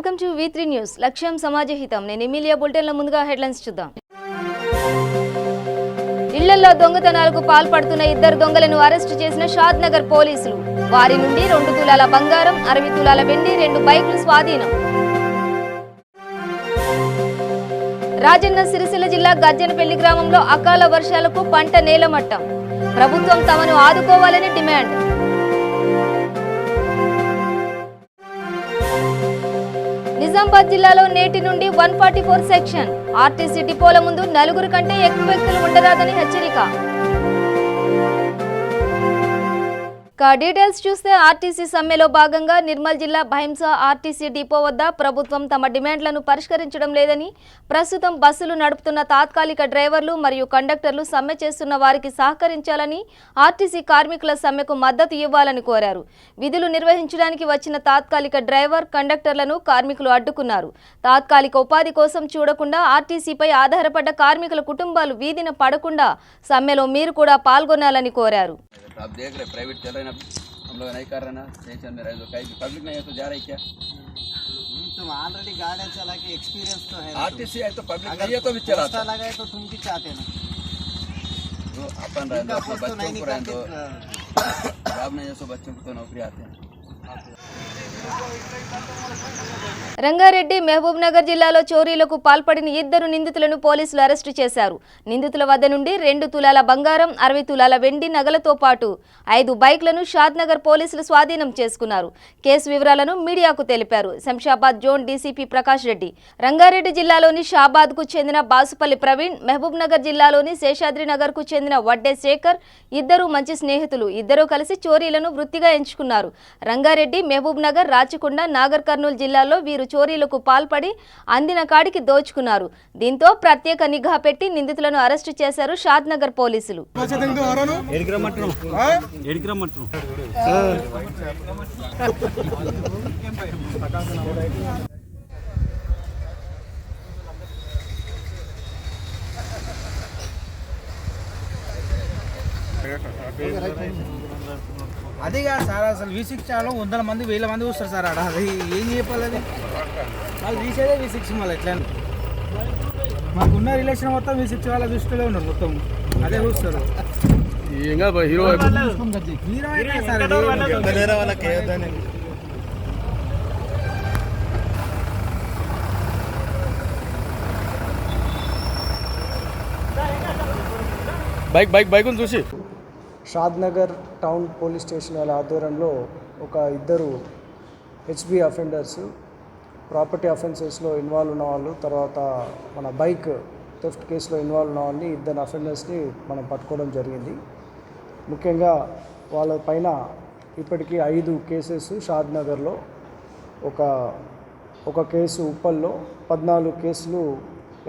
Welcome to V3 news. లక్ష్యం సమాజహితం. నేను Emilia. బులెటిన్ల ముందుగా హెడ్లైన్స్ చూద్దాం. ఇళ్లలో దొంగతనాలకు పాల్పడుతున్న ఇద్దరు దొంగలను అరెస్టు చేసిన షాద్నగర్ పోలీసులు. వారి నుండి 2 తులాల బంగారం, 60 తులాల వెండి, 2 బైకులు స్వాధీనం. రాజన్న సిరిసిల్ల జిల్లా గజ్జనపల్లి గ్రామంలో అకాల వర్షాలకు పంట నేలమట్టం. ప్రభుత్వం తమను ఆదుకోవాలని డిమాండ్. నిజామాబాద్ జిల్లాలో నేటి నుండి 144 సెక్షన్. ఆర్టీసీ డిపోల ముందు 4 కంటే ఎక్కువ వ్యక్తులు ఉండరాదని హెచ్చరిక. డీటెయిల్స్ చూస్తే ఆర్టీసీ సమ్మెలో భాగంగా నిర్మల్ జిల్లా భైంసా ఆర్టీసీ డిపో వద్ద ప్రభుత్వం తమ డిమాండ్లను పరిష్కరించడం లేదని, ప్రస్తుతం బస్సులు నడుపుతున్న తాత్కాలిక డ్రైవర్లు మరియు కండక్టర్లు సమ్మె చేస్తున్న వారికి సహకరించాలని, ఆర్టీసీ కార్మికుల సమ్మెకు మద్దతు ఇవ్వాలని కోరారు. విధులు నిర్వహించడానికి వచ్చిన తాత్కాలిక డ్రైవర్, కండక్టర్లను కార్మికులు అడ్డుకున్నారు. తాత్కాలిక ఉపాధి కోసం చూడకుండా ఆర్టీసీపై ఆధారపడ్డ కార్మికుల కుటుంబాలు వీధిన పడకుండా సమ్మెలో మీరు కూడా పాల్గొనాలని కోరారు. आप देख रहे प्राइवेट चल रहे हैं, हम लोग नहीं कर रहे ना स्टेशन में रहे तो कहीं पब्लिक नहीं है तो जा रही क्या? तुम ऑलरेडी गाड़ी चला के एक्सपीरियंस तो है, आरटीसी है तो पब्लिक नहीं है तो भी चलाता लगा है तो तुम भी चाहते ना तो अपन रहे तो अपने बच्चों को रहे तो जॉब नहीं है तो बच्चों को तो नौकरी आते हैं. రంగారెడ్డి మహబూబ్ నగర్ జిల్లాలో చోరీలకు పాల్పడిన ఇద్దరు నిందితులను పోలీసులు అరెస్టు చేశారు. నిందితుల వద్ద నుండి 2 తులాల బంగారం, 60 తులాల వెండి నగలతో పాటు 5 బైక్లను షాద్నగర్ పోలీసులు స్వాధీనం చేసుకున్నారు. కేసు వివరాలను మీడియాకు తెలిపారు శంషాబాద్ జోన్ డీసీపీ ప్రకాష్ రెడ్డి. రంగారెడ్డి జిల్లాలోని షాబాద్కు చెందిన బాసుపల్లి ప్రవీణ్, మహబూబ్ నగర్ జిల్లాలోని శేషాద్రి నగర్కు చెందిన వడ్డే శేఖర్ ఇద్దరు మంచి స్నేహితులు. ఇద్దరూ కలిసి చోరీలను వృత్తిగా ఎంచుకున్నారు. రంగారెడ్డి, మహబూబ్ నగర్, రాచకొండ, నాగర్ కర్నూలు జిల్లాల్లో వీరు చోరీలకు పాల్పడి అందిన కాడికి దోచుకున్నారు. దీంతో ప్రత్యేక నిఘా పెట్టి నిందితులను అరెస్టు చేశారు షాద్నగర్ పోలీసులు. అది కాదు సార్, అసలు V6 ఛానల్ 100 మంది 1000 మంది చూస్తారు సార్. ఆడ అది ఏం చెప్పాలి, అది వాళ్ళు తీసేదే V6. మళ్ళీ ఎట్లా మాకున్న రిలేషన్ మొత్తం V6 వాళ్ళ దృష్టిలో ఉన్నారు, మొత్తం అదే చూస్తారు. హీరో అయితే సార్ బైక్ చూసి షాద్నగర్ టౌన్ పోలీస్ స్టేషన్ వాళ్ళ ఆధ్వర్యంలో ఒక ఇద్దరు హెచ్బి అఫెండర్స్, ప్రాపర్టీ అఫెన్సెస్లో ఇన్వాల్వ్ ఉన్న వాళ్ళు, తర్వాత మన బైక్ థెఫ్ట్ కేసులో ఇన్వాల్వ్ ఉన్న వాళ్ళని ఇద్దరు అఫెండర్స్ని మనం పట్టుకోవడం జరిగింది. ముఖ్యంగా వాళ్ళ పైన ఇప్పటికీ 5 కేసెస్ షాద్నగర్లో, ఒక కేసు ఉప్పల్లో, 14 కేసులు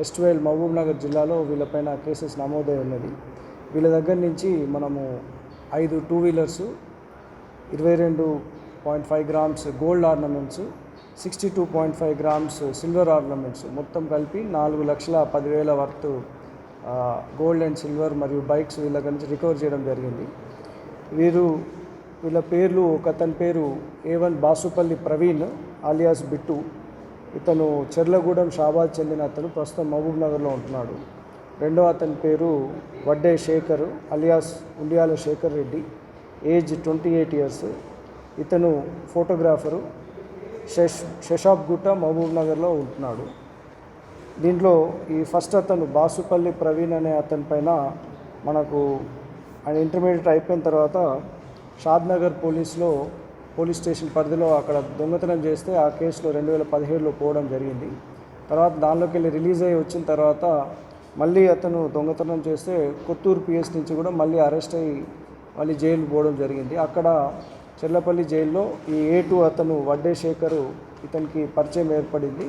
ఎస్ట్వేల్ మహబూబ్ నగర్ జిల్లాలో వీళ్ళపైన కేసెస్ నమోదై ఉన్నది. వీళ్ళ దగ్గర నుంచి మనము 5 2 wheelers, 22.5 grams gold ornaments, 62.5 grams silver ornaments, మొత్తం కలిపి 4,10,000 వర్త్ గోల్డ్ అండ్ సిల్వర్ మరియు బైక్స్ వీళ్ళ దగ్గర నుంచి రికవర్ చేయడం జరిగింది. వీళ్ళ పేర్లు, ఒకతని పేరు A1 Basupalli Praveen alias bit. ఇతను చెర్లగూడెం షాబాద్ చెందిన అతను, ప్రస్తుతం మహబూబ్ నగర్లో ఉంటున్నాడు. రెండో అతని పేరు Vadde Sekhar alias Undiyala Sekhar Reddy, age 28 years. ఇతను ఫోటోగ్రాఫరు, శశాబ్గుట్ట మహబూబ్ నగర్లో ఉంటున్నాడు. దీంట్లో ఈ ఫస్ట్ అతను బాసుపల్లి ప్రవీణ్ అనే అతని పైన మనకు ఆయన ఇంటర్మీడియట్ అయిపోయిన తర్వాత షాద్నగర్ పోలీస్ స్టేషన్ పరిధిలో అక్కడ దొంగతనం చేస్తే ఆ కేసులో 2017లో పోవడం జరిగింది. తర్వాత దానిలోకి వెళ్ళి రిలీజ్ అయ్యి వచ్చిన తర్వాత మళ్ళీ అతను దొంగతనం చేస్తే కొత్తూరు PS నుంచి కూడా మళ్ళీ అరెస్ట్ అయ్యి మళ్ళీ జైలు పోవడం జరిగింది. అక్కడ చెర్లపల్లి జైల్లో ఈ A2 అతను వడ్డే శేఖరు ఇతనికి పరిచయం ఏర్పడింది.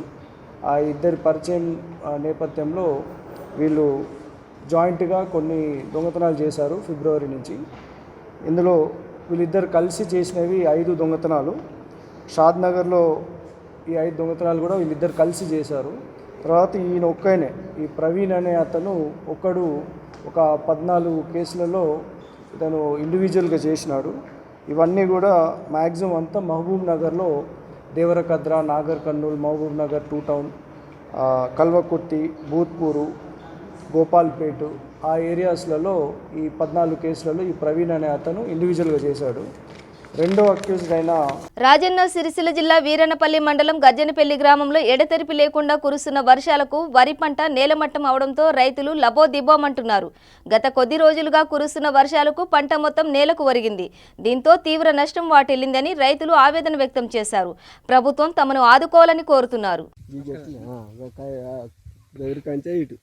ఆ ఇద్దరి పరిచయం నేపథ్యంలో వీళ్ళు జాయింట్గా కొన్ని దొంగతనాలు చేశారు ఫిబ్రవరి నుంచి. ఇందులో వీళ్ళిద్దరు కలిసి చేసినవి 5 దొంగతనాలు. షాద్నగర్లో ఈ 5 దొంగతనాలు కూడా వీళ్ళిద్దరు కలిసి చేశారు. తర్వాత ఈయన ఒక్కనే, ఈ ప్రవీణ్ అనే అతను ఒక 14 కేసులలో ఇతను ఇండివిజువల్గా చేసినాడు. ఇవన్నీ కూడా మ్యాక్సిమం అంతా మహబూబ్ నగర్లో దేవరకద్ర, నాగర్ కర్నూల్, మహబూబ్ నగర్ 2 టౌన్, కల్వకుర్తి, భూత్పూరు, గోపాల్పేట్ ఆ ఏరియాస్లలో ఈ 14 కేసులలో ఈ ప్రవీణ్ అనే అతను ఇండివిజువల్గా చేశాడు. రెండో అక్యూజ్డ్ అయిన రాజన్న సిరిసిల్ల జిల్లా వీరనపల్లి మండలం గజ్జనపల్లి గ్రామంలో ఎడతెరిపి లేకుండా కురుస్తున్న వర్షాలకు వరి పంట నేలమట్టం అవడంతో రైతులు లబోదిబోమంటున్నారు. గత కొద్ది రోజులుగా కురుస్తున్న వర్షాలకు పంట మొత్తం నేలకు ఒరిగింది. దీంతో తీవ్ర నష్టం వాటిల్లిందని రైతులు ఆవేదన వ్యక్తం చేశారు. ప్రభుత్వం తమను ఆదుకోవాలని కోరుతున్నారు. ఇటు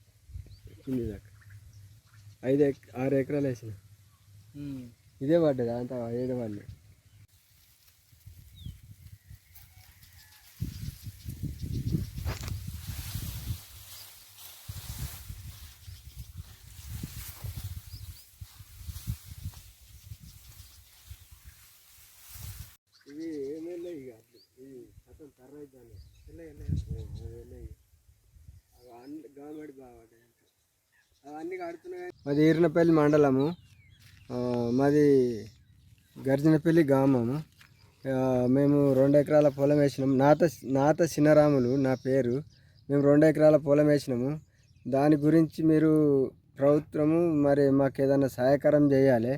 5-6 ఎకరాలు వేసిన ఇదే పడ్డది అంత 7 వాళ్ళు. ఇవి ఏమేళ్ళే ఇక ఇది అతను తర్రైద్దాన్ని గవర్నమెంట్ బాగా అవన్నీ కడుతున్నాయి. మాది ఈరినపల్లి మండలము, మాది గర్జనపల్లి గ్రామము. మేము 2 ఎకరాల పొలం వేసినాము. నాత చిన్నరాములు నా పేరు. మేము 2 ఎకరాల పొలం వేసినాము. దాని గురించి మీరు ప్రభుత్వము మరి మాకు ఏదైనా సహాయకరం చేయాలి.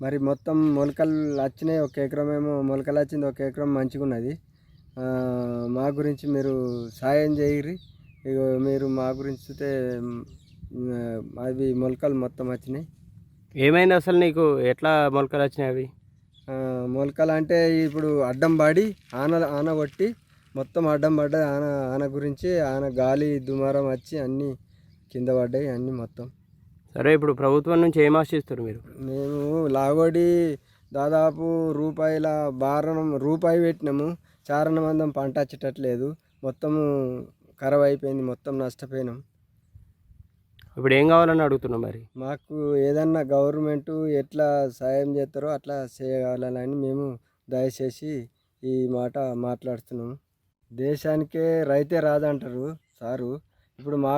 మరి మొత్తం మొలకలు వచ్చినాయి. 1 ఎకరం ఏమో మొలకలు వచ్చింది, 1 ఎకరం మంచిగా ఉన్నది. మా గురించి మీరు సాయం చేయరి. ఇక మీరు మా గురించి చూస్తే అవి మొలకలు మొత్తం వచ్చినాయి. ఏమైంది అసలు నీకు? ఎట్లా మొలకలు వచ్చినాయి అవి? మొలకలు అంటే ఇప్పుడు అడ్డం పడి ఆన కొట్టి మొత్తం అడ్డం పడ్డాయి. ఆన గురించి గాలి దుమారం వచ్చి అన్నీ కింద పడ్డాయి అన్నీ మొత్తం. సరే, ఇప్పుడు ప్రభుత్వం నుంచి ఏం ఆశిస్తారు మీరు? మేము లాగోడి దాదాపు రూపాయి పెట్టినాము. చారణమందం పంట వచ్చేటట్లేదు. మొత్తము ఖరాబ్ అయిపోయింది, మొత్తం నష్టపోయినాం. ఇప్పుడు ఏం కావాలని అడుగుతున్నాం మరి? మాకు ఏదన్నా గవర్నమెంట్ ఎట్లా సాయం చేస్తారో అట్లా చేయగలని మేము దయచేసి ఈ మాట మాట్లాడుతున్నాము. దేశానికే రైతే రాదంటారు సారు. ఇప్పుడు మా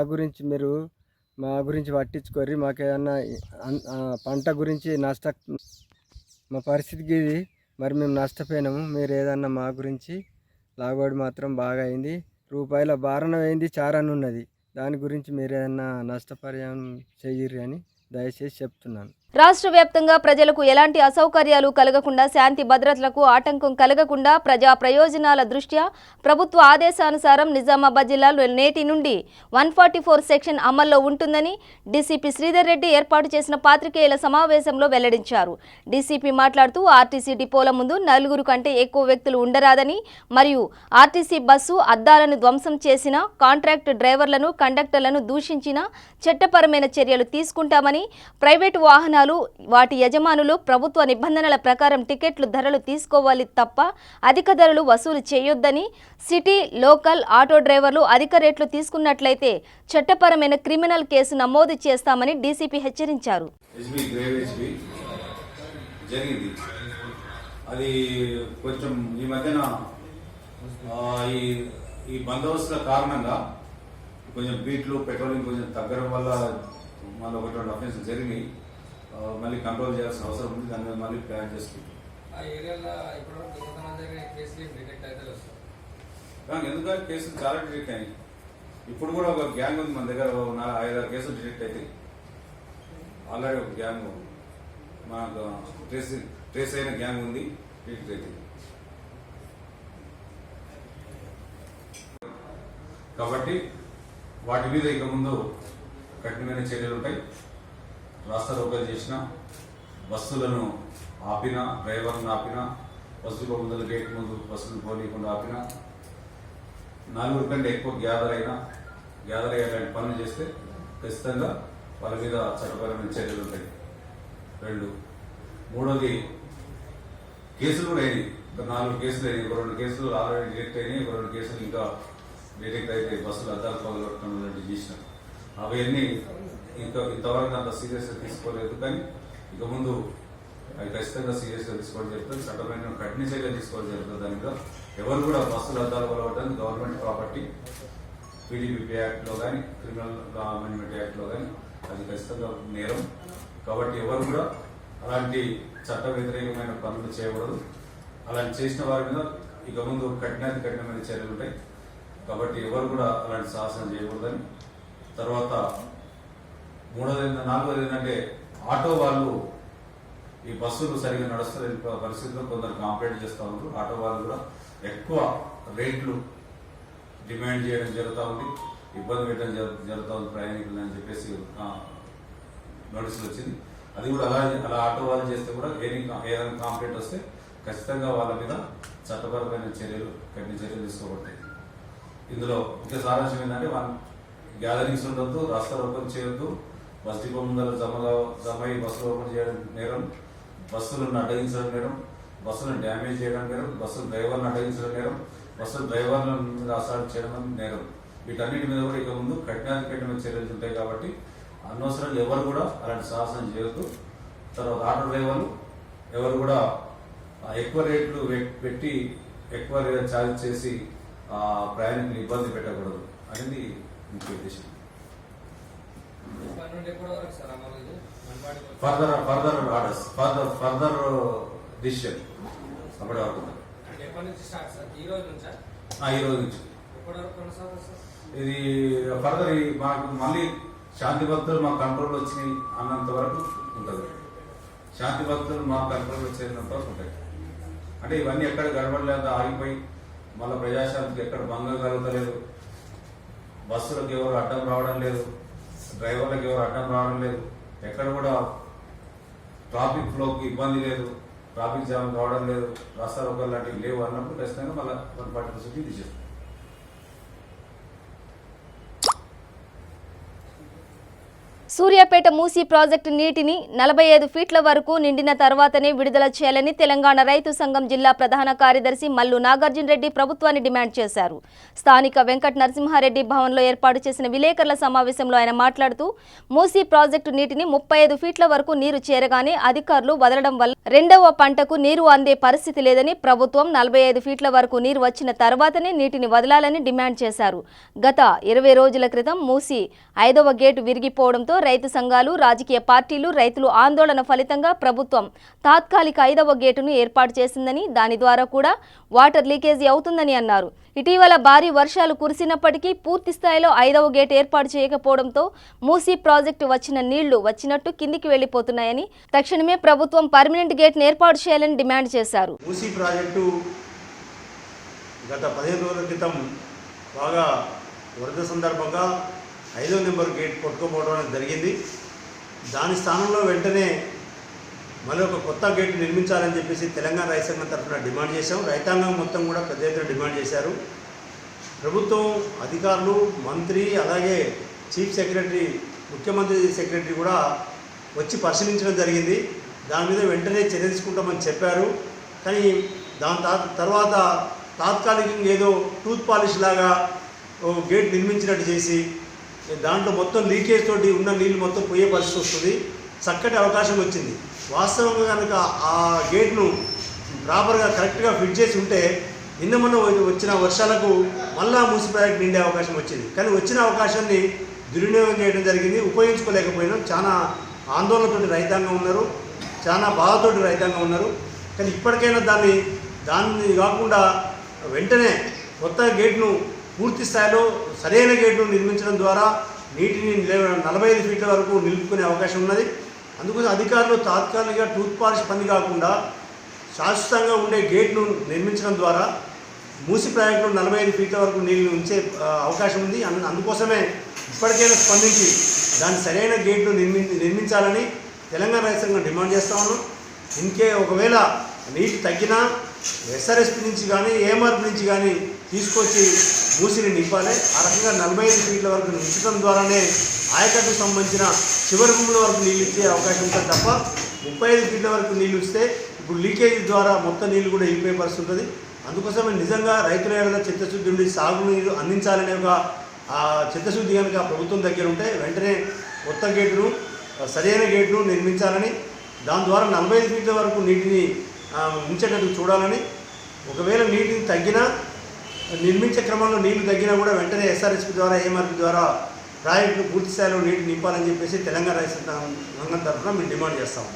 గురించి పట్టించుకోర్రి. మాకు ఏదన్నా పంట గురించి మా పరిస్థితికి ఇది. మరి మేము నష్టపోయినాము. మీరు ఏదన్నా మా గురించి లాగోడి మాత్రం బాగా అయింది. రూపాయల బారణ అయింది, చారణ ఉన్నది. దాని గురించి మీరు ఏదన్నా నష్టపరిహారం చెయ్యరు అని దయచేసి చెప్తున్నాను. రాష్ట్ర వ్యాప్తంగా ప్రజలకు ఎలాంటి అసౌకర్యాలు కలగకుండా, శాంతి భద్రతలకు ఆటంకం కలగకుండా ప్రజా ప్రయోజనాల దృష్ట్యా ప్రభుత్వ ఆదేశానుసారం నిజామాబాద్ జిల్లాలో నేటి నుండి 144 సెక్షన్ అమల్లో ఉంటుందని డీసీపీ శ్రీధర్ రెడ్డి ఏర్పాటు చేసిన పాత్రికేయుల సమావేశంలో వెల్లడించారు. డీసీపీ మాట్లాడుతూ ఆర్టీసీ డిపోల ముందు 4 కంటే ఎక్కువ వ్యక్తులు ఉండరాదని మరియు ఆర్టీసీ బస్సు అద్దాలను ధ్వంసం చేసిన, కాంట్రాక్ట్ డ్రైవర్లను, కండక్టర్లను దూషించిన చట్టపరమైన చర్యలు తీసుకుంటామని, ప్రైవేటు వాహనాలు వాటి యజమానులు ప్రభుత్వ నిబంధనల ప్రకారం టికెట్లు ధరలు తీసుకోవాలి తప్ప అధిక ధరలు వసూలు చేయొద్దని, సిటీ, లోకల్ ఆటో డ్రైవర్లు అధిక రేట్లు తీసుకున్నట్లయితే చట్టపరమైన క్రిమినల్ కేసు నమోదు చేస్తామని డీసీపీ హెచ్చరించారు. అది కొంచెం ఈ మధ్యన ఈ బందోబస్తుల కారణంగా కొంచెం బీట్లు పెట్రోలింగ్ కొంచెం తగ్గడం వల్ల మళ్ళీ 1-2 అఫెన్సులు జరిగినాయి. మళ్ళీ కంట్రోల్ చేయాల్సిన అవసరం ఉంది. దాని మీద మళ్ళీ ప్లాన్ చేసుకుంటాం. ఎందుకంటే కేసులు చాలా డిటెక్ట్ అయినాయి. ఇప్పుడు కూడా ఒక గ్యాంగ్ ఉంది మన దగ్గర, 5-6 కేసులు డిటెక్ట్ అవుతాయి. ఆల్రెడీ ఒక గ్యాంగ్ మనకు ట్రేస్ అయిన గ్యాంగ్ ఉంది, డిటెక్ట్ అవుతుంది. కాబట్టి వాటి మీద ఇక ముందు కఠినమైన చర్యలు ఉంటాయి. రాస్తా రోకలు చేసిన, బస్సులను ఆపినా, డ్రైవర్లను ఆపినా, బస్సుల ముందు గేట్ ముందు బస్సులు పోనీయకుండా ఆపినా, 4 కంటే ఎక్కువ గ్యాదర్ అయ్యేలాంటి పనులు చేస్తే ఖచ్చితంగా వాళ్ళ మీద చట్టపరమైన చర్యలు ఉంటాయి. 2, మూడోది కేసులు కూడా అయినాయి. 4 కేసులు అయినాయి. 2 కేసులు ఆల్రెడీ డిటెక్ట్ అయినాయి. 2 కేసులు ఇంకా డిటెక్ట్ అయితే బస్సులు అద్దాలు పగలగొట్టడం లాంటివి చేసిన. అవన్నీ ఇంతవరకు అంత సీరియస్గా తీసుకోలేదు. కానీ ఇక ముందు అవి ఖచ్చితంగా సీరియస్గా తీసుకోవడం జరుగుతుంది. చట్టమైన కఠిన చర్యలు తీసుకోవడం జరుగుతుంది. దాని మీద ఎవరు కూడా బస్సులు అద్దాలు పగలగొట్టడానికి గవర్నమెంట్ ప్రాపర్టీ పీడీపీ యాక్ట్లో కానీ, క్రిమినల్ లా అమెండ్మెంట్ యాక్ట్లో కానీ అది ఖచ్చితంగా నేరం. కాబట్టి ఎవరు కూడా అలాంటి చట్ట వ్యతిరేకమైన పనులు చేయకూడదు. అలాంటి చేసిన వారి మీద ఇక ముందు కఠినమైన చర్యలు ఉంటాయి. కాబట్టి ఎవరు కూడా అలాంటి సాహసం చేయకూడదని. తర్వాత నాలుగోది ఏంటంటే ఆటో వాళ్ళు ఈ బస్సులు సరిగ్గా నడుస్తున్న పరిస్థితుల్లో కొందరు కాంప్లైంట్ చేస్తూ ఉంటారు. ఆటో వాళ్ళు కూడా ఎక్కువ రేట్లు డిమాండ్ చేయడం జరుగుతూ ఉంది, ఇబ్బంది పెట్టడం జరుగుతూ ఉంది ప్రయాణికులు అని చెప్పేసి నోటీసులు వచ్చింది. అది కూడా అలా ఆటో వాళ్ళు చేస్తే కూడా ఏదైనా కాంప్లైంట్ వస్తే ఖచ్చితంగా వాళ్ళ మీద చట్టపరమైన కఠిన చర్యలు తీసుకోబడతాయి. ఇందులో ముఖ్య సారాంశం ఏంటంటే గ్యాదరింగ్స్ ఉండొద్దు, రాస్తా ఓపెన్ చేయొద్దు, బస్ డిపో ముందర జమ అయ్యి బస్సులు ఓపెన్ చేయడం నేరం, బస్సులను అడ్డగించడం నేరం, బస్సులను డ్యామేజ్ చేయడం నేరం, బస్సులు డ్రైవర్లను అడ్డగించడం నేరం, బస్సులు డ్రైవర్ల మీద అసాల్ట్ చేయడం నేరం. వీటన్నిటి మీద కూడా ఇక ముందు కఠినమైన చర్యలు ఉంటాయి. కాబట్టి అనవసరంగా ఎవరు కూడా అలాంటి సాహసం చేయొద్దు. తర్వాత ఆటో డ్రైవర్లు ఎవరు కూడా ఎక్కువ రేట్లు పెట్టి ఎక్కువ ఛార్జ్ చేసి ప్రయాణికులు ఇబ్బంది పెట్టకూడదు అనేది ముఖ్య ఉద్దేశం. ఫర్దర్ ఆర్డర్స్ ఫర్దర్ డిసిషన్ అప్పటి వరకు ఈ రోజు నుంచి ఇది ఫర్దర్ మాకు మళ్ళీ శాంతి భక్తులు మా కంట్రోల్ వచ్చినాయి అన్నంత వరకు ఉంటుంది. శాంతి భక్తులు మా కంట్రోల్ వచ్చేంత వరకు ఉంటాయి. అంటే ఇవన్నీ ఎక్కడ గడబడలేదు, ఆగిపోయి మళ్ళీ ప్రజాశాంతికి ఎక్కడ భంగం కలుగుతలేదు, బస్సులకు ఎవరు అడ్డం రావడం లేదు, డ్రైవర్లకు ఎవరు అడ్డం రావడం లేదు, ఎక్కడ కూడా ట్రాఫిక్ ఫ్లోకి ఇబ్బంది లేదు, ట్రాఫిక్ జామ్ కావడం లేదు, రాస్తా రోకలు లాంటివి లేవు అన్నప్పుడు ఖచ్చితంగా మళ్ళీ 140% తీసేస్తాం. సూర్యాపేట మూసీ ప్రాజెక్టు నీటిని 45 ఫీట్ల వరకు నిండిన తర్వాతనే విడుదల చేయాలని తెలంగాణ రైతు సంఘం జిల్లా ప్రధాన కార్యదర్శి మల్లు నాగార్జున రెడ్డి ప్రభుత్వాన్ని డిమాండ్ చేశారు. స్థానిక వెంకట నరసింహారెడ్డి భవన్లో ఏర్పాటు చేసిన విలేకరుల సమావేశంలో ఆయన మాట్లాడుతూ మూసీ ప్రాజెక్టు నీటిని 35 ఫీట్ల వరకు నీరు చేరగానే అధికారులు వదలడం వల్ల రెండవ పంటకు నీరు అందే పరిస్థితి లేదని, ప్రభుత్వం 45 ఫీట్ల వరకు నీరు వచ్చిన తర్వాతనే నీటిని వదలాలని డిమాండ్ చేశారు. గత 20 రోజుల క్రితం మూసీ 5వ గేటు విరిగిపోవడంతో రైతు సంఘాలు, రాజకీయ పార్టీలు, రైతులు ఆందోళన ఫలితంగా ప్రభుత్వం తాత్కాలిక 5వ గేటును ఏర్పాటు చేసిందని, దాని ద్వారా కూడా వాటర్ లీకేజీ అవుతుందని అన్నారు. ఇటీవల భారీ వర్షాలు కురిసినప్పటికీ పూర్తి స్థాయిలో 5వ గేటు ఏర్పాటు చేయకపోవడంతో మూసీ ప్రాజెక్టు వచ్చిన నీళ్లు వచ్చినట్టు కిందికి వెళ్లిపోతున్నాయని, తక్షణమే ప్రభుత్వం పర్మనెంట్ గేట్ను ఏర్పాటు చేయాలని డిమాండ్ చేశారు. మూసీ ప్రాజెక్టు గత 15 రోజుల క్రితం బాగా వరద సందర్భంగా 5వ నెంబర్ గేట్ కొట్టుకోపోవడం జరిగింది. దాని స్థానంలో వెంటనే మళ్ళీ ఒక కొత్త గేట్ నిర్మించాలని చెప్పేసి తెలంగాణ రైతు సంఘం తరఫున డిమాండ్ చేశాం. రైతాంగం మొత్తం కూడా పెద్ద ఎత్తున డిమాండ్ చేశారు. ప్రభుత్వం అధికారులు, మంత్రి, అలాగే చీఫ్ సెక్రటరీ, ముఖ్యమంత్రి సెక్రటరీ కూడా వచ్చి పరిశీలించడం జరిగింది. దాని మీద వెంటనే చర్య తీసుకుంటామని చెప్పారు. కానీ దాని తర్వాత తాత్కాలికంగా ఏదో టూత్ పాలిష్ లాగా గేట్ నిర్మించినట్టు చేసి దాంట్లో మొత్తం లీకేజ్ తోటి ఉన్న నీళ్ళు మొత్తం పోయే పరిస్థితి వస్తుంది. చక్కటి అవకాశం వచ్చింది. వాస్తవంగా కనుక ఆ గేట్ను ప్రాపర్గా కరెక్ట్గా ఫిట్ చేసి ఉంటే నిన్న వచ్చిన వర్షాలకు మళ్ళా మూసీ ప్రాజెక్ట్ నిండే అవకాశం వచ్చింది. కానీ వచ్చిన అవకాశాన్ని దుర్వినియోగం చేయడం జరిగింది. ఉపయోగించుకోలేకపోయినాం. చాలా ఆందోళనతోటి రైతాంగం ఉన్నారు, చాలా బాధతోటి రైతాంగం ఉన్నారు. కానీ ఇప్పటికైనా దాన్ని కాకుండా వెంటనే కొత్త గేట్ను పూర్తి స్థాయిలో సరైన గేట్ను నిర్మించడం ద్వారా నీటిని 45 ఫీట్ల వరకు నిలుపుకునే అవకాశం ఉన్నది. అందుకోసం అధికారులు తాత్కాలిక టూత్ పాలిష్ పని కాకుండా శాశ్వతంగా ఉండే గేట్ను నిర్మించడం ద్వారా మూసీ ప్రాజెక్టులో 45 ఫీట్ల వరకు నీళ్లు ఉంచే అవకాశం ఉంది. అందుకోసమే ఇప్పటికైనా స్పందించి దాని సరైన గేట్ను నిర్మించాలని తెలంగాణ రైతు సంఘం డిమాండ్ చేస్తా ఉన్నాం. ఒకవేళ నీటి తగ్గినా ఎస్ఆర్ఎస్పీ నుంచి కానీ ఏఎంఆర్పీ నుంచి కానీ తీసుకొచ్చి మూసిని నింపాలి. ఆ రకంగా 45 ఫీట్ల వరకు ఉంచడం ద్వారానే ఆయకట్టుకు సంబంధించిన చివరి భూముల వరకు నీళ్ళు ఇచ్చే అవకాశం ఉంటుంది తప్ప 35 ఫీట్ల వరకు నీళ్ళు ఇస్తే ఇప్పుడు లీకేజీ ద్వారా మొత్తం నీళ్ళు కూడా వెళ్ళిపోయే పరిస్థితి ఉంటుంది. అందుకోసమే నిజంగా రైతుల ఏడల చిత్తశుద్ధి ఉండి సాగునీరు అందించాలనే ఒక చిత్తశుద్ధి కనుక ప్రభుత్వం దగ్గర ఉంటే వెంటనే కొత్త గేటును, సరైన గేటును నిర్మించాలని, దాని ద్వారా 45 ఫీట్ల వరకు నీటిని ఉంచేటట్టు చూడాలని, ఒకవేళ నీటిని తగ్గినా నిర్మించే క్రమంలో నీళ్లు తగ్గినా కూడా వెంటనే ఎస్ఆర్ఎస్పీ ద్వారా ఏఎంఆర్పీ ద్వారా ప్రాజెక్టును పూర్తి స్థాయిలో నీటిని నింపాలని చెప్పేసి తెలంగాణ రైతు సంఘం తరఫున మేము డిమాండ్ చేస్తాము.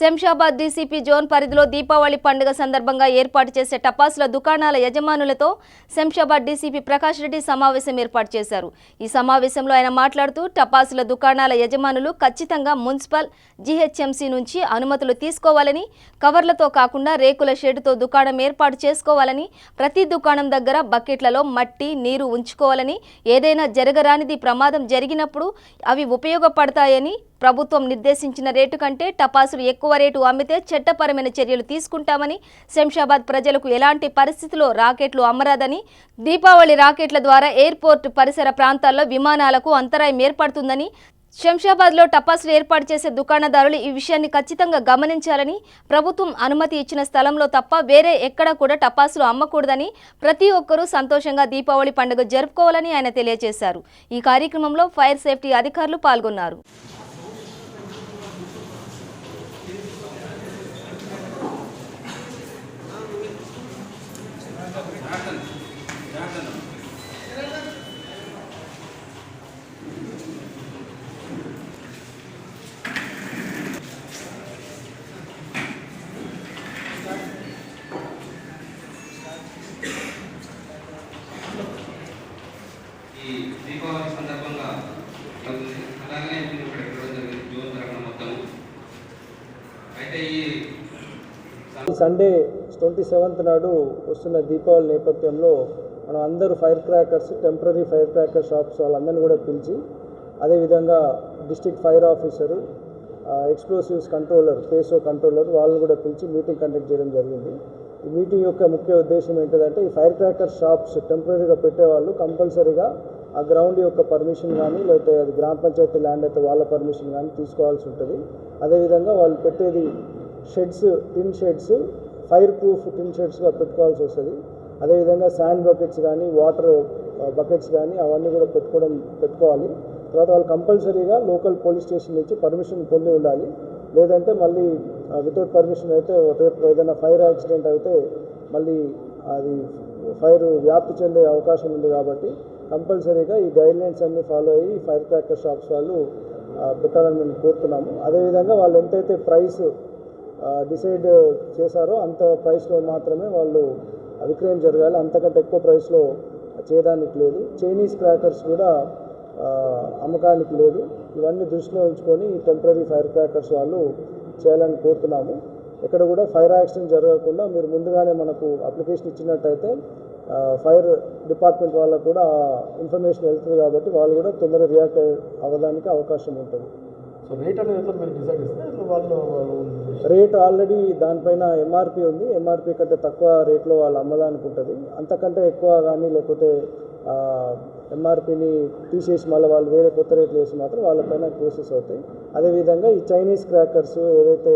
శంషాబాద్ డీసీపీ జోన్ పరిధిలో దీపావళి పండుగ సందర్భంగా ఏర్పాటు చేసే టపాసుల దుకాణాల యజమానులతో శంషాబాద్ డీసీపీ ప్రకాష్ రెడ్డి సమావేశం ఏర్పాటు చేశారు. ఈ సమావేశంలో ఆయన మాట్లాడుతూ టపాసుల దుకాణాల యజమానులు ఖచ్చితంగా మున్సిపల్, జీహెచ్ఎంసీ నుంచి అనుమతులు తీసుకోవాలని, కవర్లతో కాకుండా రేకుల షెడ్డుతో దుకాణం ఏర్పాటు చేసుకోవాలని, ప్రతి దుకాణం దగ్గర బకెట్లలో మట్టి, నీరు ఉంచుకోవాలని, ఏదైనా జరగరానిది ప్రమాదం జరిగినప్పుడు అవి ఉపయోగపడతాయని, ప్రభుత్వం నిర్దేశించిన రేటు కంటే టపాసులు ఎక్కువ రేటు అమ్మితే చట్టపరమైన చర్యలు తీసుకుంటామని, శంషాబాద్ ప్రజలకు ఎలాంటి పరిస్థితుల్లో రాకెట్లు అమ్మరాదని, దీపావళి రాకెట్ల ద్వారా ఎయిర్పోర్ట్ పరిసర ప్రాంతాల్లో విమానాలకు అంతరాయం ఏర్పడుతుందని, శంషాబాద్లో టపాసులు ఏర్పాటు చేసే దుకాణదారులు ఈ విషయాన్ని ఖచ్చితంగా గమనించాలని, ప్రభుత్వం అనుమతి ఇచ్చిన స్థలంలో తప్ప వేరే ఎక్కడా కూడా టపాసులు అమ్మకూడదని, ప్రతి ఒక్కరూ సంతోషంగా దీపావళి పండుగ జరుపుకోవాలని ఆయన తెలియజేశారు. ఈ కార్యక్రమంలో ఫైర్ సేఫ్టీ అధికారులు పాల్గొన్నారు. ఈ దీపావళి సందర్భంగా అలాగనే ఇక్కడ ఎక్కడం జరిగింది జూన్ తరగతి మొత్తం. అయితే ఈ సండే 27th నాడు వస్తున్న దీపావళి నేపథ్యంలో మనం అందరూ fire crackers, temporary fire cracker shops వాళ్ళందరినీ కూడా పిలిచి, అదేవిధంగా district fire officer, explosives controller, PESO controller వాళ్ళని కూడా పిలిచి మీటింగ్ కండక్ట్ చేయడం జరిగింది. ఈ మీటింగ్ యొక్క ముఖ్య ఉద్దేశం ఏంటంటే, ఈ ఫైర్ క్రాకర్ షాప్స్ టెంపరీగా పెట్టేవాళ్ళు కంపల్సరీగా ఆ గ్రౌండ్ యొక్క పర్మిషన్ కానీ, లేకపోతే అది గ్రామ పంచాయతీ ల్యాండ్ అయితే వాళ్ళ పర్మిషన్ కానీ తీసుకోవాల్సి ఉంటుంది. అదేవిధంగా వాళ్ళు పెట్టేది షెడ్స్, టిన్ షెడ్స్, ఫైర్ ప్రూఫ్ టిన్ షెడ్స్గా పెట్టుకోవాల్సి వస్తుంది. అదేవిధంగా శాండ్ బకెట్స్ కానీ, వాటర్ బకెట్స్ కానీ అవన్నీ కూడా పెట్టుకోవాలి. తర్వాత వాళ్ళు కంపల్సరీగా లోకల్ పోలీస్ స్టేషన్ నుంచి పర్మిషన్ పొంది ఉండాలి. లేదంటే మళ్ళీ వితౌట్ పర్మిషన్ అయితే రేపు ఏదైనా ఫైర్ యాక్సిడెంట్ అయితే మళ్ళీ అది ఫైర్ వ్యాప్తి చెందే అవకాశం ఉంది. కాబట్టి కంపల్సరీగా ఈ గైడ్లైన్స్ అన్నీ ఫాలో అయ్యి ఫైర్ క్రాకర్ షాప్స్ వాళ్ళు పెట్టాలని మేము కోరుతున్నాము. అదేవిధంగా వాళ్ళు ఎంతైతే ప్రైస్ డిసైడ్ చేశారో అంత ప్రైస్లో మాత్రమే వాళ్ళు విక్రయం జరగాలి. అంతకంటే ఎక్కువ ప్రైస్లో చేయడానికి లేదు. చైనీస్ క్రాకర్స్ కూడా అమ్మకానికి లేదు. ఇవన్నీ దృష్టిలో ఉంచుకొని ఈ టెంపరీ ఫైర్ క్రాకర్స్ వాళ్ళు చేయాలని కోరుతున్నాము. ఎక్కడ కూడా ఫైర్ యాక్సిడెంట్ జరగకుండా మీరు ముందుగానే మనకు అప్లికేషన్ ఇచ్చినట్టయితే ఫైర్ డిపార్ట్మెంట్ వాళ్ళకు కూడా ఇన్ఫర్మేషన్ వెళ్తుంది. కాబట్టి వాళ్ళు కూడా తొందరగా రియాక్ట్ అవ్వడానికి అవకాశం ఉంటుంది. సో రేట్ అనేది ఎట్లా మీరు డిసైడ్ చేస్తే వాళ్ళు రేట్ ఆల్రెడీ దానిపైన ఎంఆర్పి ఉంది. ఎంఆర్పి కంటే తక్కువ రేట్లో వాళ్ళు అమ్మదానికి ఉంటుంది. అంతకంటే ఎక్కువ కానీ లేకపోతే ఎంఆర్పిని తీసేసి మళ్ళీ వాళ్ళు వేరే కొత్త రేట్లు వేసి మాత్రం వాళ్ళపైన కేసెస్ అవుతాయి. అదేవిధంగా ఈ చైనీస్ క్రాకర్స్ ఏవైతే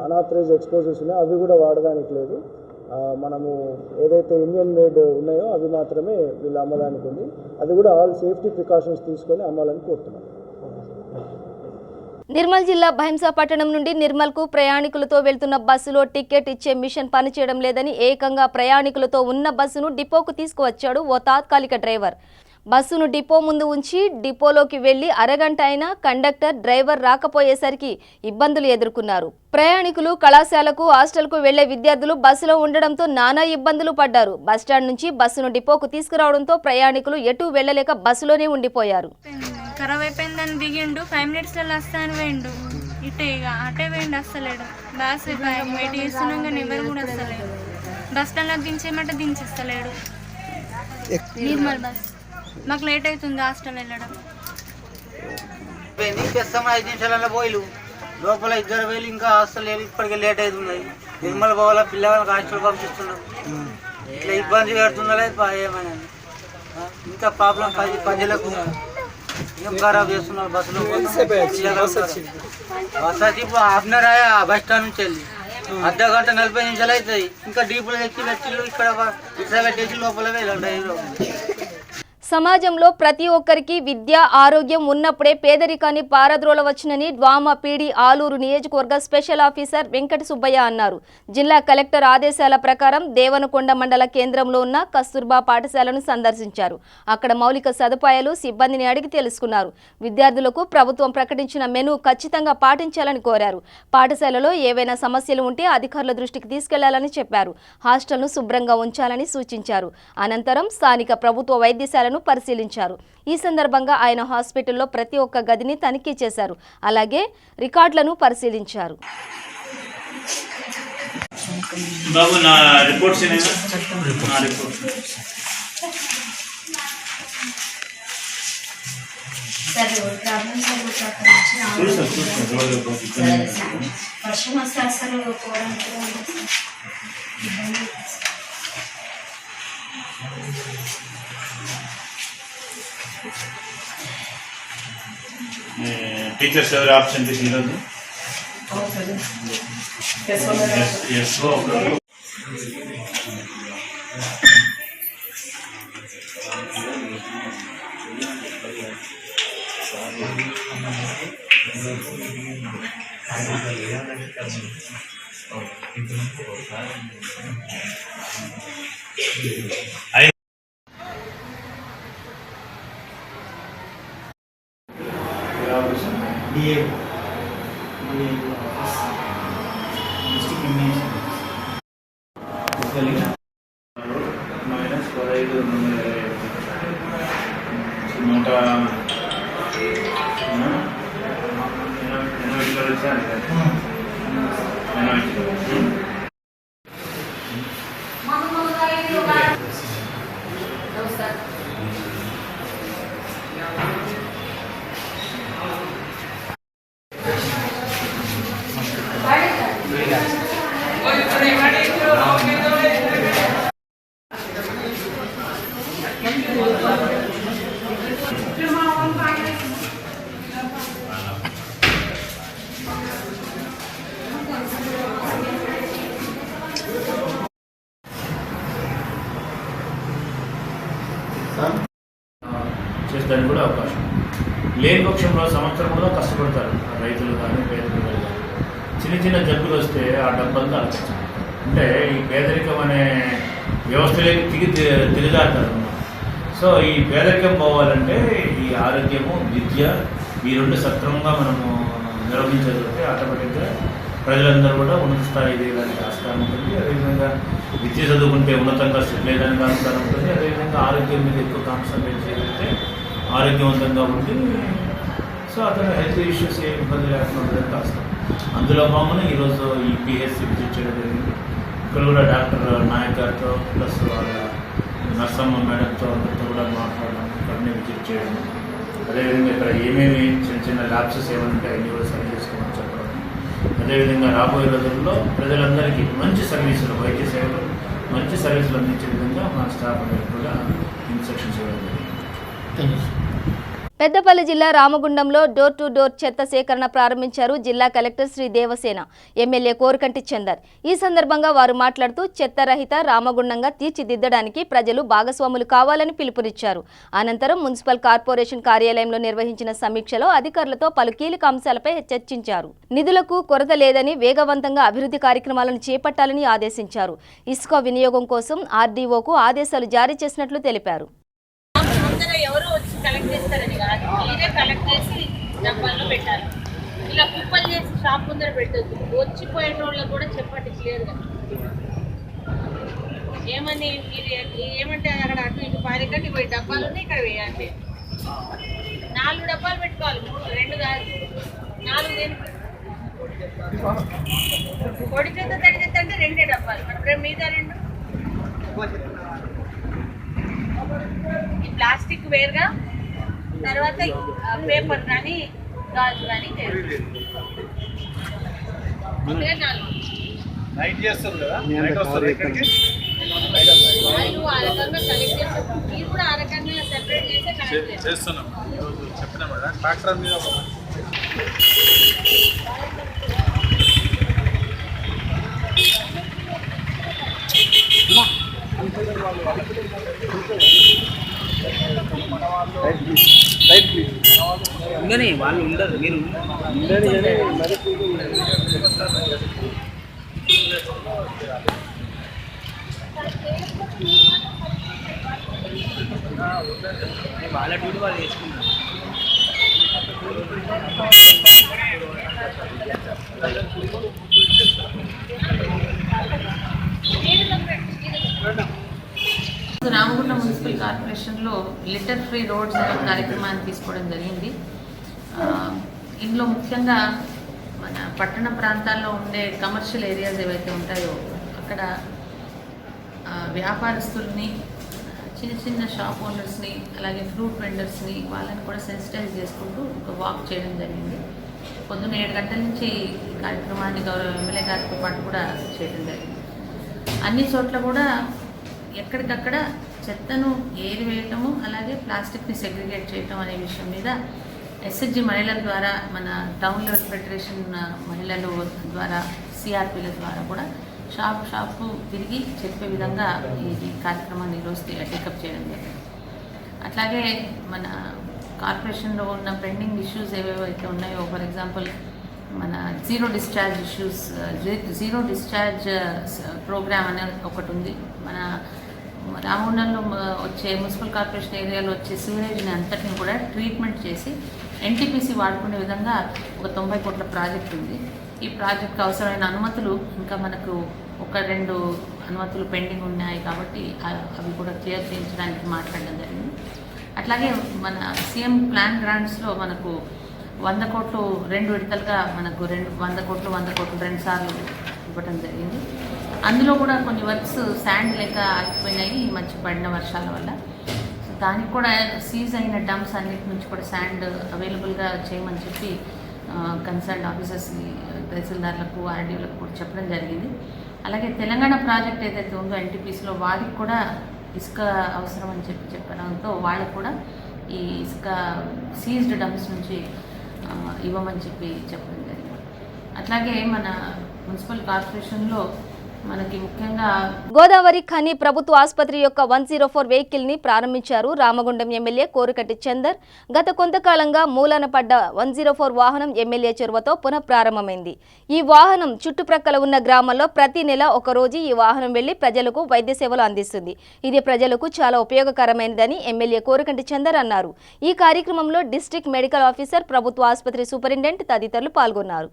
అనాథరైజ్ ఎక్స్ప్లోజివ్స్ ఉన్నాయో అవి కూడా వాడడానికి లేదు. మనము ఏదైతే ఇండియన్ మేడ్ ఉన్నాయో అవి మాత్రమే వీళ్ళు అమ్మడానికి ఉంది. అది కూడా ఆల్ సేఫ్టీ ప్రికాషన్స్ తీసుకొని అమ్మాలని కోరుతున్నాం. నిర్మల్ జిల్లా భైంసా పట్టణం నుండి నిర్మల్కు ప్రయాణికులతో వెళ్తున్న బస్సులో టికెట్ ఇచ్చే మిషన్ పనిచేయడం లేదని ఏకంగా ప్రయాణికులతో ఉన్న బస్సును డిపోకు తీసుకువచ్చాడు ఓ తాత్కాలిక డ్రైవర్. బస్సును డిపో ముందు ఉంచి డిపోలోకి వెళ్లి అరగంట అయినా కండక్టర్, డ్రైవర్ రాకపోయేసరికి ఇబ్బందులు ఎదుర్కొన్నారు. ప్రయాణికులు, కళాశాలకు, హాస్టల్కు వెళ్లే విద్యార్థులు బస్సులో ఉండడంతో నానా ఇబ్బందులు పడ్డారు. బస్టాండ్ నుంచి బస్సును డిపోకు తీసుకురావడంతో ప్రయాణికులు ఎటూ వెళ్లలేక బస్సులోనే ఉండిపోయారు. ఖరాబ్ అయిపోయిందని దిగిండు, 5 minutesలో వస్తా అని పోయిండు. అటే పోయిండు, వస్తలేడు. బస్ వెయిట్ చేస్తున్నాం కానీ ఎవరు కూడా వస్తలేడు. బస్ స్టాండ్లో దించేయమంటే దించేస్తలేడు. నిర్మల్ బస్ మాకు లేట్ అవుతుంది హాస్టల్ వెళ్ళడం. తెస్తాం 5 నిమిషాలలో పోయిలు లోపల 2 వేలు ఇంకా హాస్టల్ ఇప్పటికే లేట్ అవుతుంది. నిర్మల్ పోవాలా, పిల్లలకు హాస్టల్ పంపిస్తున్నాం. ఇట్లా ఇబ్బంది పెడుతుందా ఏమైనా ఇంకా ప్రాబ్లం ప్రజలకు ఏం ఖరాబ్ చేస్తున్నారు. బస్సులో బస్ వచ్చి ఇప్పుడు హాఫ్నర్ అయ్యా బస్ స్టాండ్ నుంచి వెళ్ళి అర్ధగంట 40 నిమిషాలు అవుతాయి. ఇంకా డీపులు తెచ్చి ఇక్కడ పెట్టేసి లోపల వెళ్ళండి. సమాజంలో ప్రతి ఒక్కరికి విద్య ఆరోగ్యం ఉన్నప్పుడే పేదరికాన్ని పారద్రోలవచ్చునని డ్వామా పీడి ఆలూరు నియోజకవర్గ స్పెషల్ ఆఫీసర్ వెంకట సుబ్బయ్య అన్నారు. జిల్లా కలెక్టర్ ఆదేశాల ప్రకారం దేవనకొండ మండల కేంద్రంలో ఉన్న కస్తూర్బా పాఠశాలను సందర్శించారు. అక్కడ మౌలిక సదుపాయాలు సిబ్బందిని అడిగి తెలుసుకున్నారు. విద్యార్థులకు ప్రభుత్వం ప్రకటించిన మెనూ ఖచ్చితంగా పాటించాలని కోరారు. పాఠశాలలో ఏవైనా సమస్యలు ఉంటే అధికారుల దృష్టికి తీసుకెళ్లాలని చెప్పారు. హాస్టల్ను శుభ్రంగా ఉంచాలని సూచించారు. అనంతరం స్థానిక ప్రభుత్వ వైద్యశాలను పరిశీలించారు. ఈ సందర్భంగా ఆయన హాస్పిటల్లో ప్రతి ఒక్క గదిని తనిఖీ చేశారు. అలాగే రికార్డులను పరిశీలించారు. బాబు నా రిపోర్ట్స్ ఏమైనా నా రిపోర్ట్స్ వర్షం వస్తే అసలు టీచర్స్ ఎవరు ఆబ్సెంట్ ఈరోజు? చేసేదానికి కూడా అవకాశం లేని పక్షంలో సంవత్సరం కూడా కష్టపడతారు రైతులు కానీ పేదలు కానీ. చిన్న చిన్న జబ్బులు వస్తే ఆ డబ్బంతా అలచించాలి. అంటే ఈ పేదరికం అనే వ్యవస్థలోకి దిగజారుతారు. సో ఈ పేదరికం పోవాలంటే ఈ ఆరోగ్యము విద్య ఈ రెండు సక్రమంగా మనము నిర్వహించగలిగితే ఆటోమేటిక్గా ప్రజలందరూ కూడా ఉన్నత స్థాయి ఎదగడానికి ఆస్కారం ఉంటుంది. అదేవిధంగా విద్య చదువుకుంటే ఉన్నతంగా సెటిల్ అయ్యడానికి ఆస్కారం ఉంటుంది. అదేవిధంగా ఆరోగ్యం మీద ఎక్కువ కాన్సన్ట్రేట్ చేయగలిగితే ఆరోగ్యవంతంగా ఉంటుంది. సో అతను హెల్త్ ఇష్యూస్ ఏ ఇబ్బంది లేకుండా ఉండడానికి ఆస్కారం. అందులో భాగంగా ఈరోజు ఈ పిహెచ్సి విజిట్ చేయడం జరిగింది. ఇక్కడ కూడా డాక్టర్ నాయక్ గారితో ప్లస్ వాళ్ళ నర్సమ్మ మేడంతో అందరితో కూడా మాట్లాడడం, ఇక్కడనే విజిట్ చేయడం, అదేవిధంగా ఇక్కడ ఏమేమి చిన్న చిన్న ల్యాబ్సెస్ ఏమైనా ఉంటే అన్ని కూడా సరి చేసుకోమని చెప్పడం. అదేవిధంగా రాబోయే రోజుల్లో ప్రజలందరికీ మంచి సర్వీసులు, వైద్య సేవలు మంచి సర్వీసులు అందించే విధంగా మా స్టాఫ్ అందరికీ కూడా ఇన్స్ట్రక్షన్స్ ఇవ్వడం జరిగింది. పెద్దపల్లి జిల్లా రామగుండంలో డోర్ టు డోర్ చెత్త సేకరణ ప్రారంభించారు జిల్లా కలెక్టర్ శ్రీ దేవసేన, ఎమ్మెల్యే కోరకంటి చందర్. ఈ సందర్భంగా వారు మాట్లాడుతూ చెత్త రహిత రామగుండంగా తీర్చిదిద్దడానికి ప్రజలు భాగస్వాములు కావాలని పిలుపునిచ్చారు. అనంతరం మున్సిపల్ కార్పొరేషన్ కార్యాలయంలో నిర్వహించిన సమీక్షలో అధికారులతో పలు కీలక అంశాలపై చర్చించారు. నిధులకు కొరత లేదని, వేగవంతంగా అభివృద్ధి కార్యక్రమాలను చేపట్టాలని ఆదేశించారు. ఇసుక వినియోగం కోసం ఆర్డీఓకు ఆదేశాలు జారీ చేసినట్లు తెలిపారు. ఎవరు వచ్చి కలెక్ట్ చేస్తారని కాదు, మీరే కలెక్ట్ చేసి డబ్బాల్లో పెట్టాలి. ఇలా కుప్పలు చేసి షాప్ ముందర పెట్టద్దు. వచ్చిపోయిన వాళ్ళకి కూడా చెప్పండి క్లియర్గా. ఏమని మీరు ఏమంటే అక్కడ అటు ఇటు పారికండి, పోయి డబ్బాలు ఉన్నాయి ఇక్కడ వేయండి. 4 డబ్బాలు పెట్టుకోవాలి, 2 కాదు 4. పొడి చేత తడి చేత అంటే 2 డబ్బాలు, మరి మిగతా 2 ఈ ప్లాస్టిక్ వేరుగా, తర్వాత పేపర్ కానీ గాజు కానీ వాళ్ళు ఆ రకంగా కలెక్ట్ చేస్తారు. మీరు కూడా ఆ రకంగా సెపరేట్ చేసే కలెక్ట్ చేస్తున్నాం. చెప్పినా మేడం ట్రాక్టర్ మీద ఉండని వాళ్ళు ఉండరు, మీరు వాళ్ళ డ్యూటీ వాళ్ళు చేసుకున్నారు. రామగుండం మున్సిపల్ కార్పొరేషన్లో లిటర్ ఫ్రీ రోడ్స్ అనే కార్యక్రమాన్ని తీసుకోవడం జరిగింది. ఇందులో ముఖ్యంగా మన పట్టణ ప్రాంతాల్లో ఉండే కమర్షియల్ ఏరియాస్ ఏవైతే ఉంటాయో అక్కడ వ్యాపారస్తుల్ని, చిన్న చిన్న షాప్ ఓనర్స్ని, అలాగే ఫ్రూట్ వెండర్స్ని వాళ్ళని కూడా సెన్సిటైజ్ చేసుకుంటూ ఒక వాక్ చేయడం జరిగింది. పొద్దున్న 7 గంటల నుంచి ఈ కార్యక్రమాన్ని గౌరవ ఎమ్మెల్యే గారితో పాటు కూడా చేయడం జరిగింది. అన్ని చోట్ల కూడా ఎక్కడికక్కడ చెత్తను ఏరివేయటము, అలాగే ప్లాస్టిక్ని సెగ్రిగేట్ చేయటం అనే విషయం మీద ఎస్హెచ్జి మహిళల ద్వారా, మన టౌన్ లెవెల్ ఫెడరేషన్ మహిళల ద్వారా, సిఆర్పీల ద్వారా కూడా షాపు తిరిగి చెప్పే విధంగా ఈ కార్యక్రమాన్ని ఈరోజు టేకప్ చేయడం జరిగింది. అట్లాగే మన కార్పొరేషన్లో ఉన్న పెండింగ్ ఇష్యూస్ ఏవేవైతే ఉన్నాయో, ఫర్ ఎగ్జాంపుల్ మన జీరో డిశ్చార్జ్ ప్రోగ్రామ్ అనేది ఒకటి ఉంది. మన రామగుండంలో వచ్చే మున్సిపల్ కార్పొరేషన్ ఏరియాలో వచ్చే సివరేజ్ని అంతటిని కూడా ట్రీట్మెంట్ చేసి ఎన్టీపీసీ వాడుకునే విధంగా ఒక 90 కోట్ల ప్రాజెక్ట్ ఉంది. ఈ ప్రాజెక్ట్కి అవసరమైన అనుమతులు ఇంకా మనకు 1-2 అనుమతులు పెండింగ్ ఉన్నాయి కాబట్టి అవి కూడా క్లియర్ చేయించడానికి మాట్లాడడం జరిగింది. అట్లాగే మన సీఎం ప్లాన్ గ్రాంట్స్లో మనకు 100 కోట్లు 2 విడతలుగా మనకు 100 కోట్లు 2 సార్లు ఇవ్వడం జరిగింది. అందులో కూడా కొన్ని వర్క్స్ శాండ్ లేక ఆగిపోయినాయి ఈ మధ్య పడిన వర్షాల వల్ల. దానికి కూడా సీజ్ అయిన డంప్స్ అన్నిటి నుంచి కూడా శాండ్ అవైలబుల్గా చేయమని చెప్పి కన్సర్న్ ఆఫీసర్స్ని, తహసీల్దార్లకు, ఆర్డీఓలకు కూడా చెప్పడం జరిగింది. అలాగే తెలంగాణ ప్రాజెక్ట్ ఏదైతే ఉందో ఎన్టీపీసీలో వారికి కూడా ఇసుక అవసరం అని చెప్పడంతో వాళ్ళకు కూడా ఈ ఇసుక సీజ్డ్ డంప్స్ నుంచి ఇవ్వమని చెప్పడం జరిగింది. అట్లాగే మన మున్సిపల్ కార్పొరేషన్లో మనకి ముఖ్యంగా గోదావరి ఖని ప్రభుత్వ ఆసుపత్రి యొక్క 104 వెహికల్ ని ప్రారంభించారు రామగుండం ఎమ్మెల్యే కోరుకట్టి చందర్. గత కొంతకాలంగా మూలన పడ్డ 104 వాహనం ఎమ్మెల్యే చొరవతో పునః ప్రారంభమైంది. ఈ వాహనం చుట్టుప్రక్కల ఉన్న గ్రామాల్లో ప్రతి నెల ఒక రోజు ఈ వాహనం వెళ్లి ప్రజలకు వైద్య సేవలు అందిస్తుంది. ఇది ప్రజలకు చాలా ఉపయోగకరమైనదని ఎమ్మెల్యే కోరుకట్టి చందర్ అన్నారు. ఈ కార్యక్రమంలో డిస్ట్రిక్ట్ మెడికల్ ఆఫీసర్, ప్రభుత్వ ఆసుపత్రి సూపరింటెండెంట్ తదితరులు పాల్గొన్నారు.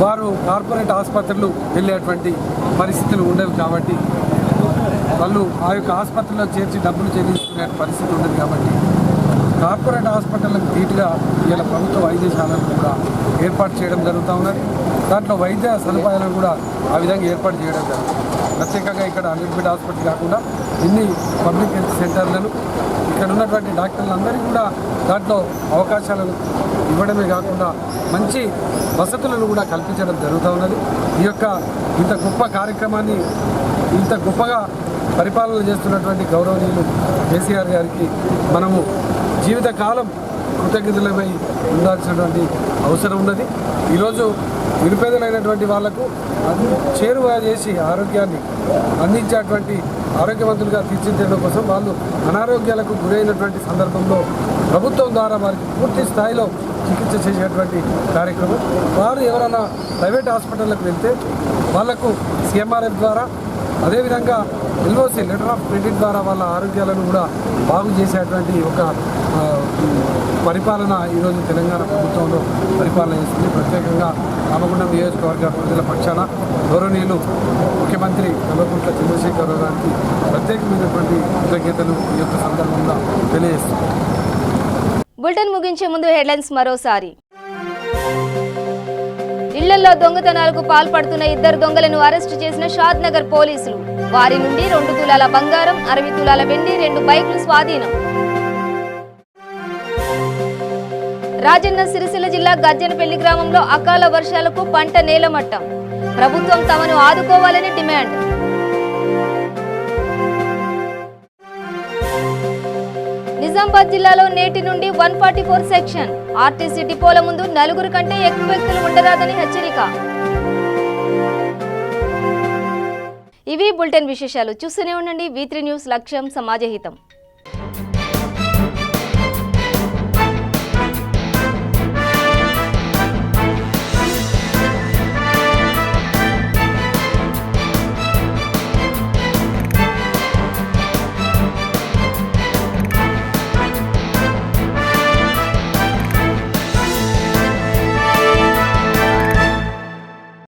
వారు కార్పొరేట్ ఆసుపత్రులు వెళ్ళేటువంటి పరిస్థితులు ఉండవు కాబట్టి, వాళ్ళు ఆ యొక్క ఆసుపత్రిలో చేర్చి డబ్బులు చెల్లించుకునే పరిస్థితి ఉండదు కాబట్టి కార్పొరేట్ హాస్పిటళ్ళకు ధీటుగా ఇలా ప్రభుత్వ వైద్యశాలను కూడా ఏర్పాటు చేయడం జరుగుతూ ఉన్నది. దాంట్లో వైద్య సదుపాయాలను కూడా ఆ విధంగా ఏర్పాటు చేయడం జరుగుతుంది. ప్రత్యేకంగా ఇక్కడ 100 బెడ్ హాస్పిటల్ కాకుండా ఇన్ని పబ్లిక్ హెల్త్ సెంటర్లను ఇక్కడ ఉన్నటువంటి డాక్టర్లందరికీ కూడా దాంట్లో అవకాశాలను ఇవ్వడమే కాకుండా మంచి వసతులను కూడా కల్పించడం జరుగుతూ ఉన్నది. ఈ యొక్క ఇంత గొప్ప కార్యక్రమాన్ని ఇంత గొప్పగా పరిపాలన చేస్తున్నటువంటి గౌరవనీయులు కేసీఆర్ గారికి మనము జీవితకాలం కృతజ్ఞతలపై ఉండాల్సినటువంటి అవసరం ఉన్నది. ఈరోజు నిరుపేదలైనటువంటి వాళ్లకు చేరువ చేసి ఆరోగ్యాన్ని అందించేటువంటి ఆరోగ్యవంతులుగా తీర్చిదిద్దడం కోసం వాళ్ళు అనారోగ్యాలకు గురైనటువంటి సందర్భంలో ప్రభుత్వం ద్వారా వారికి పూర్తి స్థాయిలో చికిత్స చేసేటువంటి కార్యక్రమం. వారు ఎవరైనా ప్రైవేట్ హాస్పిటల్లకు వెళ్తే వాళ్లకు సిఎంఆర్ఎఫ్ ద్వారా, అదేవిధంగా ఎల్ఓసి లెటర్ ఆఫ్ క్రెడిట్ ద్వారా వాళ్ళ ఆరోగ్యాలను కూడా బాగు చేసేటువంటి ఒక పరిపాలన ఈరోజు తెలంగాణ ప్రభుత్వంలో పరిపాలన చేస్తుంది. ప్రత్యేకంగా రామగుండం నియోజకవర్గ ప్రజల పక్షాన గౌరవనీయులు ముఖ్యమంత్రి కల్వకుంట్ల చంద్రశేఖరరావు గారికి ప్రత్యేకమైనటువంటి కృతజ్ఞతలు ఈ యొక్క సందర్భంగా తెలియజేస్తున్నారు. బులెటిన్ ముగించే ముందు హెడ్లైన్స్ మరోసారి. ఇళ్లలో దొంగతనాలకు పాల్పడుతున్న 2 దొంగలను అరెస్టు చేసిన షాద్నగర్ పోలీసులు. వారి నుండి 2 తులాల బంగారం, 60 తులాల వెండి, 2 బైకులు స్వాధీనం. రాజన్న సిరిసిల్ల జిల్లా గజ్జనపల్లి గ్రామంలో అకాల వర్షాలకు పంట నేలమట్టం. ప్రభుత్వం తమను ఆదుకోవాలని డిమాండ్. నిజామాబాద్ జిల్లాలో నేటి నుండి 144 సెక్షన్. ఆర్టీసీ డిపోల ముందు 4 కంటే ఎక్కువ వ్యక్తులు ఉండరాదని హెచ్చరిక. ఇవి బులెటిన్ విశేషాలు. చూస్తూనే ఉండండి V3 న్యూస్, లక్ష్యం సమాజహితం.